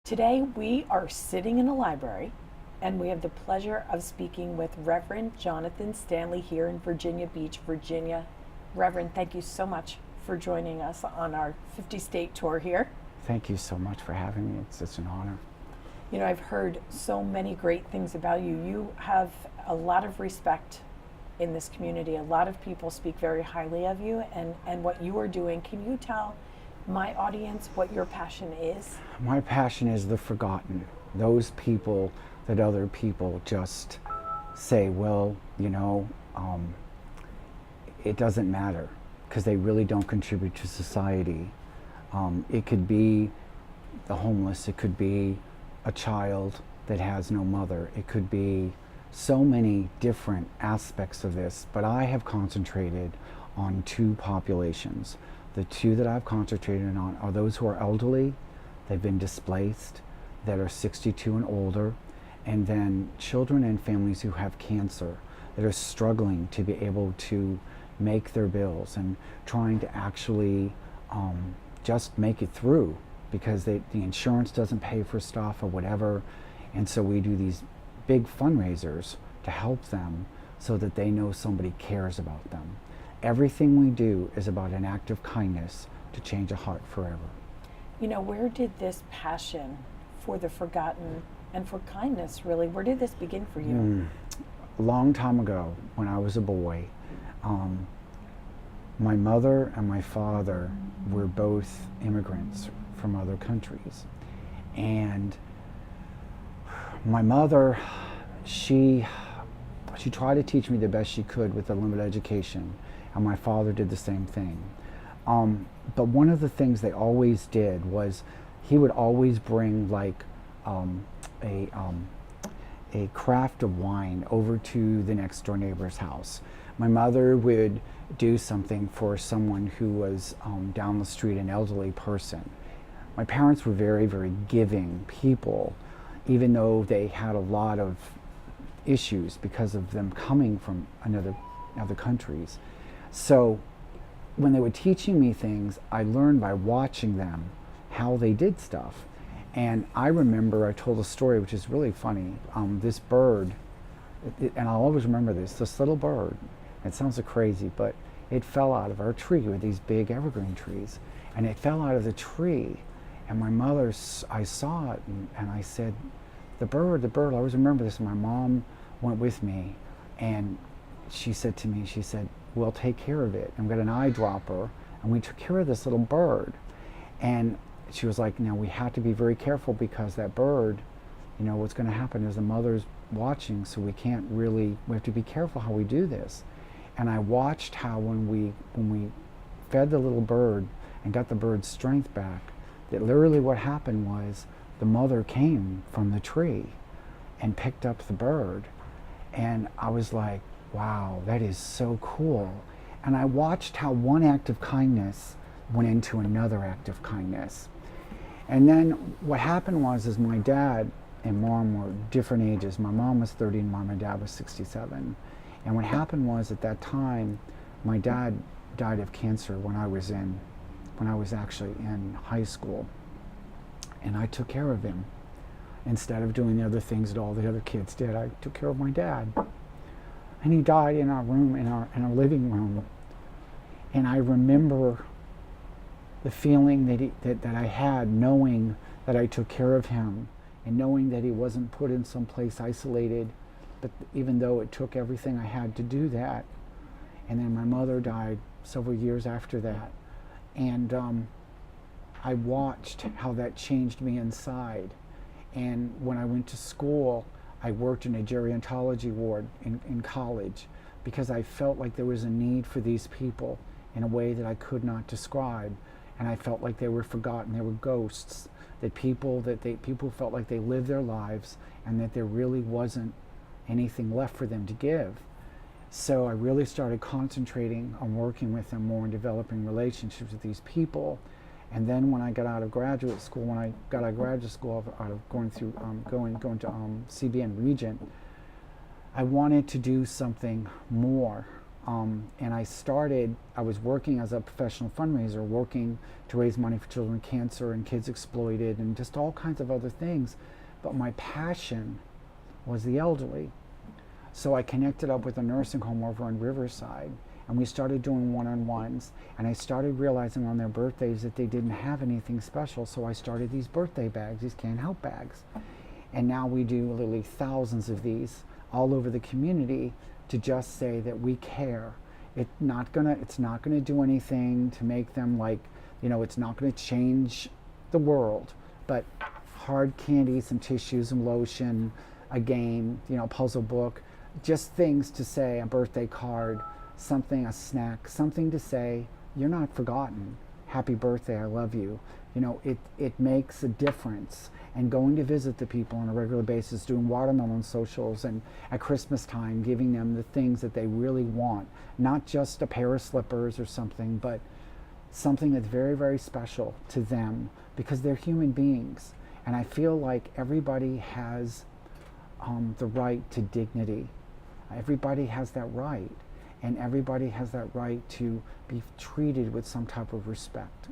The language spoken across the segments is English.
Today we are sitting in a library and we have the pleasure of speaking with Reverend Johnathan Stanley here in Virginia Beach, Virginia. Reverend, thank you so much for joining us on our 50-state tour here. Thank you so much for having me. It's such an honor. You know, I've heard so many great things about you. You have a lot of respect in this community. A lot of people speak very highly of you and what you are doing. Can you tell my audience what your passion is? My passion is the forgotten. Those people that other people just say, well, it doesn't matter because they really don't contribute to society. It could be the homeless, it could be a child that has no mother, it could be so many different aspects of this, but I have concentrated on two populations. The two that I've concentrated on are those who are elderly, they've been displaced, that are 62 and older, and then children and families who have cancer that are struggling to be able to make their bills and trying to actually just make it through because the insurance doesn't pay for stuff or whatever. And so we do these big fundraisers to help them so that they know somebody cares about them. Everything we do is about an act of kindness to change a heart forever. You know, where did this passion for the forgotten and for kindness really, where did this begin for you? A long time ago, when I was a boy, my mother and my father were both immigrants from other countries. And my mother, she tried to teach me the best she could with a limited education, and my father did the same thing. But one of the things they always did was he would always bring like a craft of wine over to the next door neighbor's house. My mother would do something for someone who was down the street, an elderly person. My parents were very, very giving people, even though they had a lot of issues because of them coming from other countries. So when they were teaching me things, I learned by watching them how they did stuff. And I remember I told a story which is really funny. This bird, and I'll always remember this little bird, it sounds so crazy, but it fell out of our tree with these big evergreen trees. And it fell out of the tree. And my mother, I saw it and I said, the bird, I always remember this. My mom went with me and she said to me, she said, we'll take care of it. And we got an eyedropper and we took care of this little bird. And she was like, now we have to be very careful because that bird, what's going to happen is the mother's watching, so we have to be careful how we do this. And I watched how when we fed the little bird and got the bird's strength back, that literally what happened was the mother came from the tree and picked up the bird. And I was like, wow, that is so cool. And I watched how one act of kindness went into another act of kindness. And then what happened was my dad and mom were different ages. My mom was 30 and my dad was 67. And what happened was at that time, my dad died of cancer when I was actually in high school. And I took care of him. Instead of doing the other things that all the other kids did, I took care of my dad. And he died in our room, in our living room. And I remember the feeling that I had knowing that I took care of him and knowing that he wasn't put in some place isolated, but even though it took everything I had to do that. And then my mother died several years after that. And I watched how that changed me inside. And when I went to school, I worked in a gerontology ward in college because I felt like there was a need for these people in a way that I could not describe. And I felt like they were forgotten, they were ghosts, that people felt like they lived their lives and that there really wasn't anything left for them to give. So I really started concentrating on working with them more and developing relationships with these people. And then when I got out of graduate school, out of going to CBN Regent, I wanted to do something more and I was working as a professional fundraiser, working to raise money for children with cancer and kids exploited and just all kinds of other things. But my passion was the elderly. So I connected up with a nursing home over in Riverside, and we started doing one-on-ones, and I started realizing on their birthdays that they didn't have anything special, so I started these birthday bags, these can't help bags. And now we do literally thousands of these all over the community to just say that we care. It's not gonna do anything to make them like, it's not gonna change the world, but hard candy, some tissues and lotion, a game, puzzle book, just things to say, a birthday card, something, a snack, something to say, you're not forgotten. Happy birthday, I love you. It makes a difference. And going to visit the people on a regular basis, doing watermelon socials, and at Christmas time, giving them the things that they really want. Not just a pair of slippers or something, but something that's very, very special to them because they're human beings. And I feel like everybody has the right to dignity. Everybody has that right. And everybody has that right to be treated with some type of respect.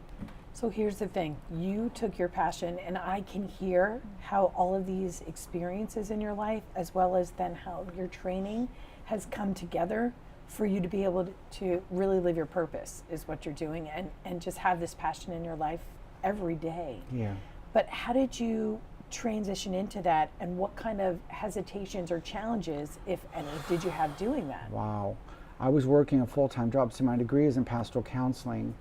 So here's the thing, you took your passion, and I can hear how all of these experiences in your life, as well as then how your training has come together for you to be able to really live your purpose is what you're doing, and just have this passion in your life every day. Yeah. But how did you transition into that, and what kind of hesitations or challenges, if any, did you have doing that? Wow. I was working a full-time job, so my degree is in pastoral counseling,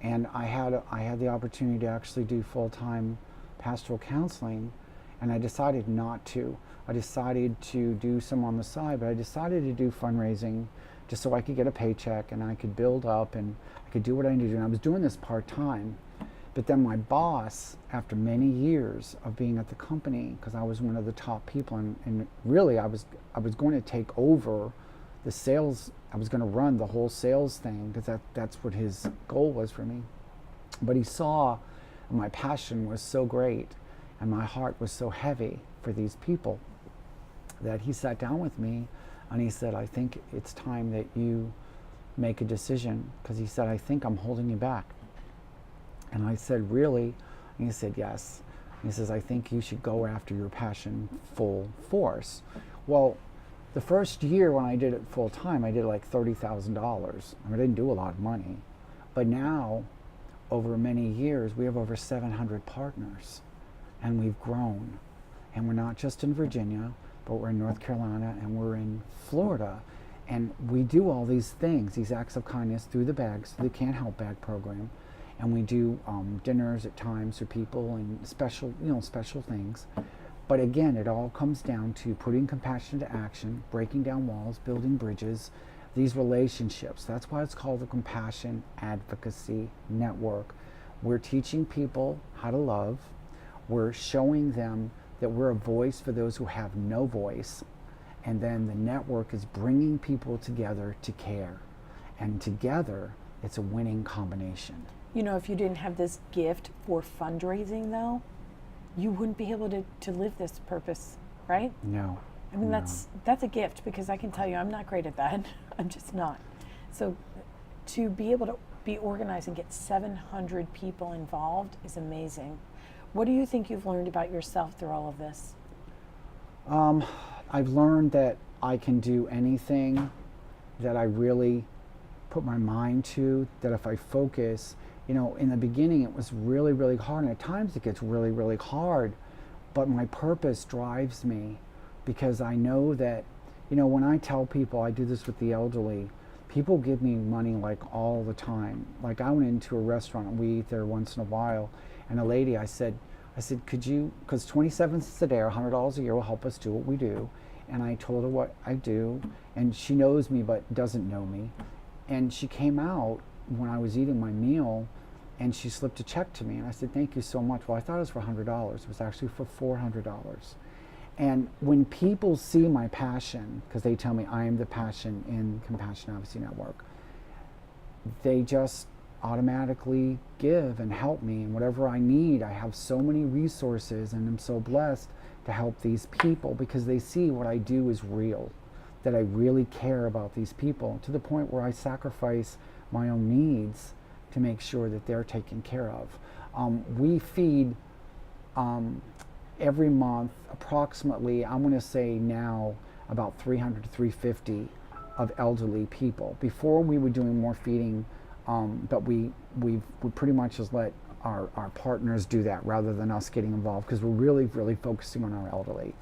and I had the opportunity to actually do full-time pastoral counseling, and I decided not to. I decided to do some on the side, but I decided to do fundraising just so I could get a paycheck and I could build up and I could do what I needed to do. And I was doing this part-time, but then my boss, after many years of being at the company, because I was one of the top people, and really I was going to take over the sales. I was going to run the whole sales thing because that's what his goal was for me. But he saw my passion was so great and my heart was so heavy for these people that he sat down with me and he said, I think it's time that you make a decision, because he said, I think I'm holding you back. And I said, really? And he said, yes. And he says, I think you should go after your passion full force. Well, the first year when I did it full time, I did like $30,000. I didn't do a lot of money. But now, over many years, we have over 700 partners. And we've grown. And we're not just in Virginia, but we're in North Carolina and we're in Florida. And we do all these things, these acts of kindness through the bags, through the Can't Help Bag program. And we do dinners at times for people and special things. But again, it all comes down to putting compassion to action, breaking down walls, building bridges, these relationships. That's why it's called the Compassion Advocacy Network. We're teaching people how to love. We're showing them that we're a voice for those who have no voice. And then the network is bringing people together to care. And together, it's a winning combination. If you didn't have this gift for fundraising, though, you wouldn't be able to live this purpose, right? No. I mean, that's a gift, because I can tell you I'm not great at that. I'm just not. So to be able to be organized and get 700 people involved is amazing. What do you think you've learned about yourself through all of this? I've learned that I can do anything that I really put my mind to, that if I focus, in the beginning it was really, really hard, and at times it gets really, really hard, but my purpose drives me, because I know that, when I tell people, I do this with the elderly, people give me money like all the time. Like I went into a restaurant and we eat there once in a while, and a lady, I said, could you, because 27 cents a day or $100 a year will help us do what we do. And I told her what I do, and she knows me but doesn't know me. And she came out when I was eating my meal, and she slipped a check to me, and I said, thank you so much. Well, I thought it was for $100. It was actually for $400. And when people see my passion, because they tell me I am the passion in Compassion Advocacy Network, they just automatically give and help me, and whatever I need. I have so many resources, and I'm so blessed to help these people because they see what I do is real. that I really care about these people, to the point where I sacrifice my own needs to make sure that they're taken care of. We feed every month approximately, I'm going to say now, about 300 to 350 of elderly people. Before we were doing more feeding, but we pretty much just let our partners do that rather than us getting involved, because we're really focusing on our elderly.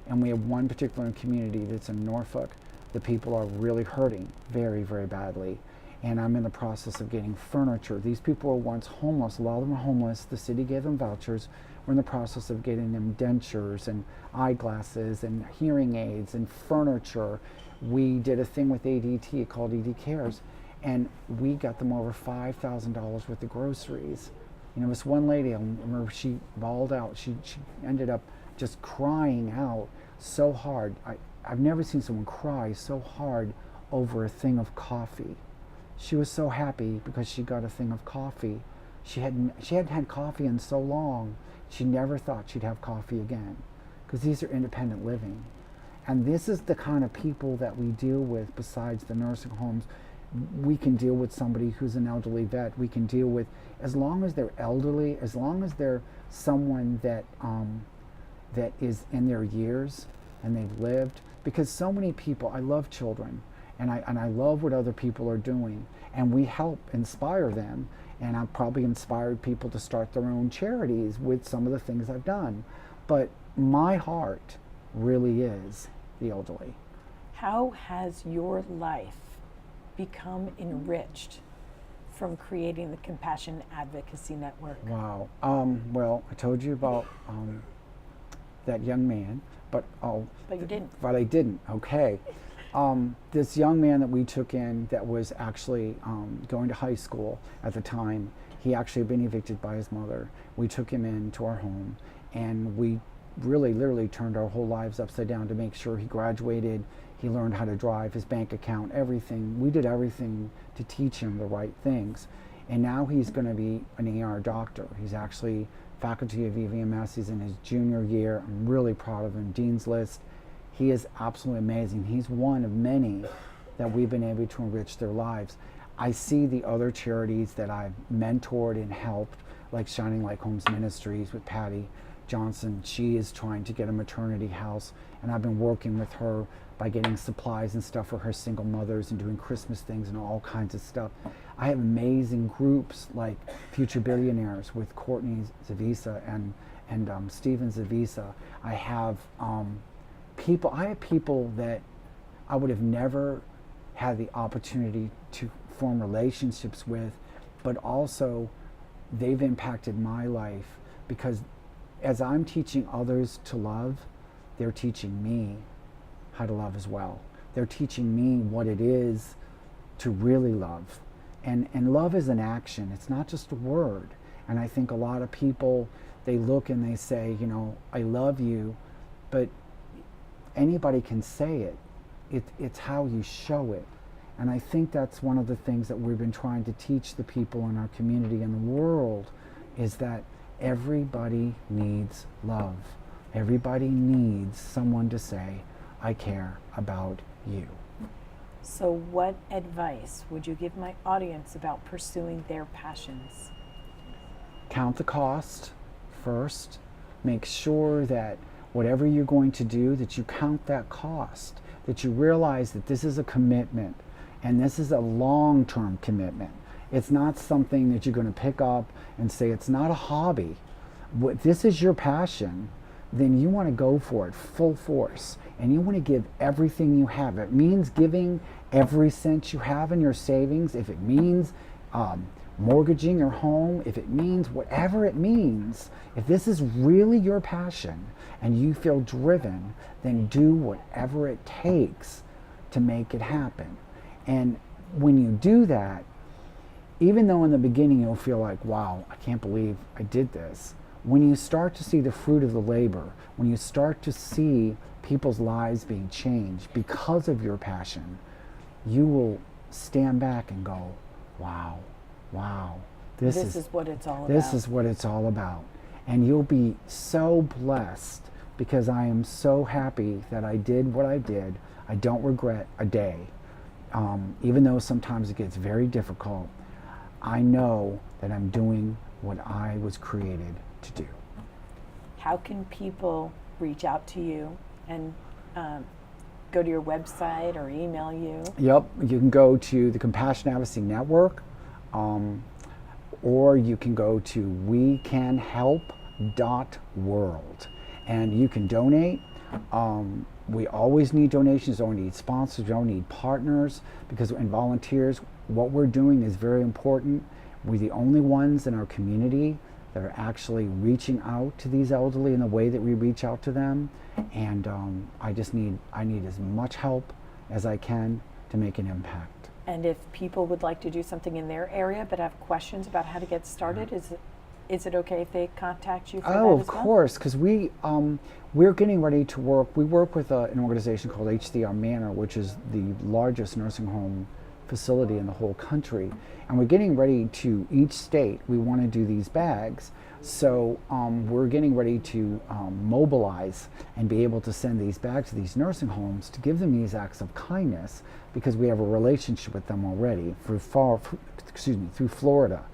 And we have one particular community that's in Norfolk. The people are really hurting very badly. And I'm in the process of getting furniture. These people were once homeless. A lot of them are homeless. The city gave them vouchers. We're in the process of getting them dentures and eyeglasses and hearing aids and furniture. We did a thing with ADT called ED Cares, and we got them over $5,000 worth of groceries. You know, this one lady, I remember, she bawled out. She ended up just crying out so hard. I've never seen someone cry so hard over a thing of coffee. She was so happy because she got a thing of coffee. She hadn't had coffee in so long. She never thought she'd have coffee again, because these are independent living. And this is the kind of people that we deal with. Besides the nursing homes, we can deal with somebody who's an elderly vet. We can deal with, as long as they're elderly, as long as they're someone that that is in their years and they've lived. Because so many people, I love children, and I love what other people are doing, and we help inspire them. And I've probably inspired people to start their own charities with some of the things I've done. But my heart really is the elderly. How has your life become enriched from creating the Compassion Advocacy Network? Wow. Well, I told you about that young man, but But you didn't. But I didn't. Okay. This young man that we took in, that was actually going to high school at the time, he actually had been evicted by his mother. We took him into our home, and we really literally turned our whole lives upside down to make sure he graduated. He learned how to drive, his bank account, everything. We did everything to teach him the right things. And now he's going to be an ER doctor. He's actually faculty of EVMS. He's in his junior year. I'm really proud of him. Dean's List. He is absolutely amazing. He's one of many that we've been able to enrich their lives. I see the other charities that I've mentored and helped, like Shining Light Homes Ministries with Patty Johnson. She is trying to get a maternity house, and I've been working with her by getting supplies and stuff for her single mothers and doing Christmas things and all kinds of stuff. I have amazing groups like Future Billionaires with Courtney Zavisa and Steven Zavisa. I have people that I would have never had the opportunity to form relationships with, but also they've impacted my life, because as I'm teaching others to love, they're teaching me how to love as well. They're teaching me what it is to really love. And love is an action. It's not just a word. And I think a lot of people, they look and they say, you know, I love you, but anybody can say it. It's how you show it. And I think that's one of the things that we've been trying to teach the people in our community and the world, is that everybody needs love. Everybody needs someone to say, I care about you. So what advice would you give my audience about pursuing their passions? Count the cost first. Make sure that whatever you're going to do, that you count that cost, that you realize that this is a commitment, and this is a long-term commitment. It's not something that you're going to pick up and say, it's not a hobby. What this is your passion, then you want to go for it full force, and you want to give everything you have. It means giving every cent you have in your savings. If it means mortgaging your home, if it means whatever it means, if this is really your passion and you feel driven, then do whatever it takes to make it happen. And when you do that, even though in the beginning you'll feel like, wow, I can't believe I did this, when you start to see the fruit of the labor, when you start to see people's lives being changed because of your passion, you will stand back and go, wow, this is what it's all about. This is what it's all about. And you'll be so blessed, because I am so happy that I did what I did. I don't regret a day. Even though sometimes it gets very difficult, I know that I'm doing what I was created to do. How can people reach out to you and go to your website or email you? Yep, you can go to the Compassion Advocacy Network, or you can go to wecanhelp.world, and you can donate. We always need donations, we don't need sponsors, we don't need partners, and volunteers. What we're doing is very important. We're the only ones in our community that are actually reaching out to these elderly in the way that we reach out to them. And I need as much help as I can to make an impact. And if people would like to do something in their area but have questions about how to get started, is it okay if they contact you for that as well? Oh, of course, because we're getting ready to work. We work with an organization called HCR Manor, which is the largest nursing home facility in the whole country. And we're getting ready to, each state, we want to do these bags. So we're getting ready to mobilize and be able to send these bags to these nursing homes to give them these acts of kindness, because we have a relationship with them already through Florida.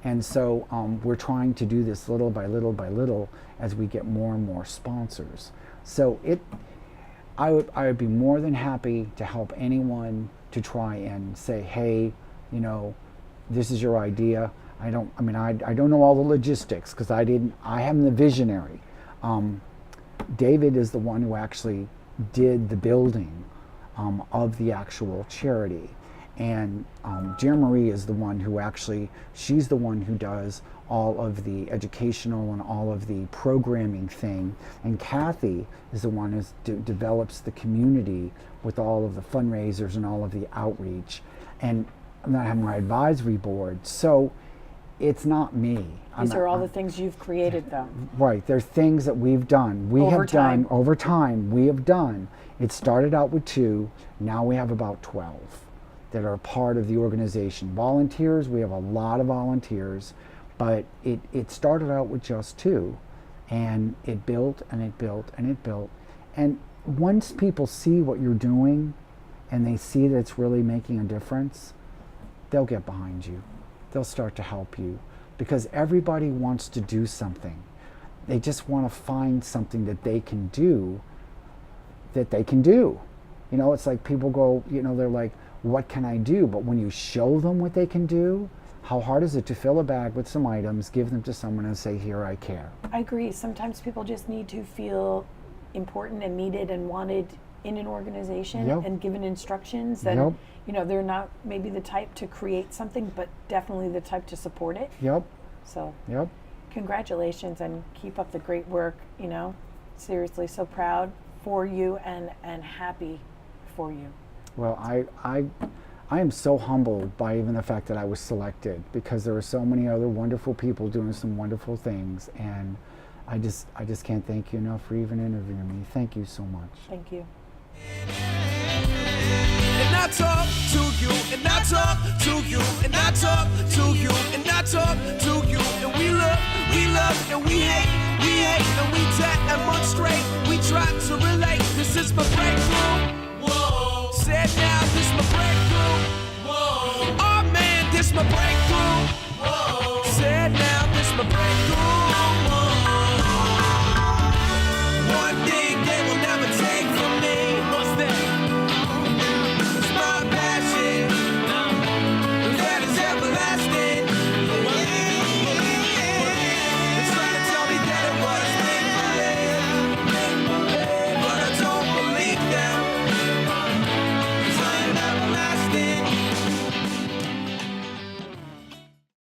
And so we're trying to do this little by little by little as we get more and more sponsors. So I would be more than happy to help anyone to try and say, hey, this is your idea. I don't know all the logistics, because I am the visionary. David is the one who actually did the building of the actual charity. And Marie is the one who she's the one who does all of the educational and all of the programming thing. And Kathy is the one who develops the community with all of the fundraisers and all of the outreach. And I'm not having my advisory board. So it's not me. These are all the things you've created, though. Right. They're things that we've done. Over time. We have done. It started out with 2. Now we have about 12 that are part of the organization. Volunteers, we have a lot of volunteers, but it started out with just 2, and it built and it built and it built. And once people see what you're doing and they see that it's really making a difference, they'll get behind you. They'll start to help you, because everybody wants to do something. They just want to find something that they can do. It's like people go, they're like, what can I do? But when you show them what they can do, how hard is it to fill a bag with some items, give them to someone and say, here, I care? I agree. Sometimes people just need to feel important and needed and wanted in an organization. Yep. And given instructions. And, yep. They're not maybe the type to create something, but definitely the type to support it. Yep. So, yep. Congratulations, and keep up the great work. Seriously, so proud for you and happy for you. Well, I am so humbled by even the fact that I was selected, because there are so many other wonderful people doing some wonderful things, and I just can't thank you enough for even interviewing me. Thank you so much. Thank you. And I talk to you, and I talk to you, and I talk to you, and I talk to you, and we love, and we hate, and we demonstrate, we try to relate. This is my